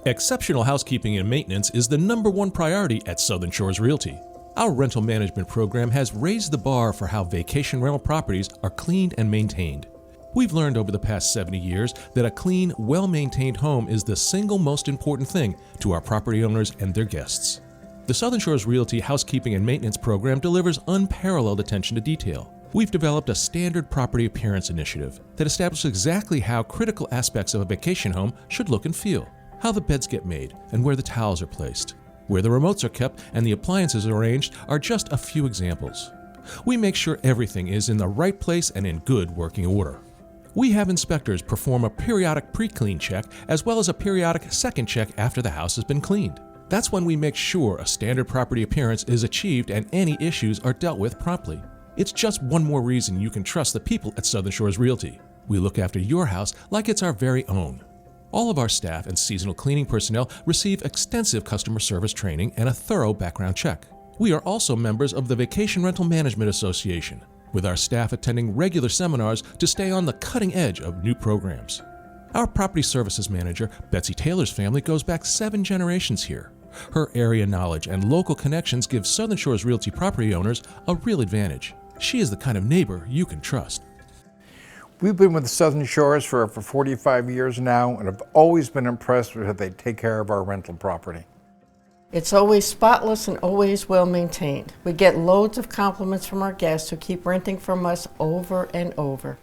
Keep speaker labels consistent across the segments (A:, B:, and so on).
A: Exceptional housekeeping and maintenance is the #1 priority at Southern Shores Realty. Our rental management program has raised the bar for how vacation rental properties are cleaned and maintained. We've learned over the past 70 years that a clean, well-maintained home is the single most important thing to our property owners and their guests. The Southern Shores Realty Housekeeping and Maintenance Program delivers unparalleled attention to detail. We've developed a standard property appearance initiative that establishes exactly how critical aspects of a vacation home should look and feel, how the beds get made and where the towels are placed. Where the remotes are kept and the appliances are arranged are just a few examples. We make sure everything is in the right place and in good working order. We have inspectors perform a periodic pre-clean check as well as a periodic second check after the house has been cleaned. That's when we make sure a standard property appearance is achieved and any issues are dealt with promptly. It's just one more reason you can trust the people at Southern Shores Realty. We look after your house like it's our very own. All of our staff and seasonal cleaning personnel receive extensive customer service training and a thorough background check. We are also members of the Vacation Rental Management Association, with our staff attending regular seminars to stay on the cutting edge of new programs. Our property services manager, Betsy Taylor's family, goes back 7 generations here. Her area knowledge and local connections give Southern Shores Realty property owners a real advantage. She is the kind of neighbor you can trust.
B: We've been with Southern Shores for over 45 years now and have always been impressed with how they take care of our rental property.
C: It's always spotless and always well maintained. We get loads of compliments from our guests who keep renting from us over and over.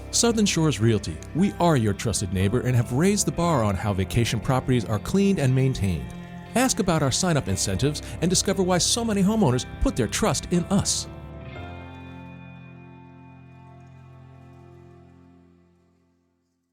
A: Southern Shores Realty, we are your trusted neighbor and have raised the bar on how vacation properties are cleaned and maintained. Ask about our sign-up incentives and discover why so many homeowners put their trust in us.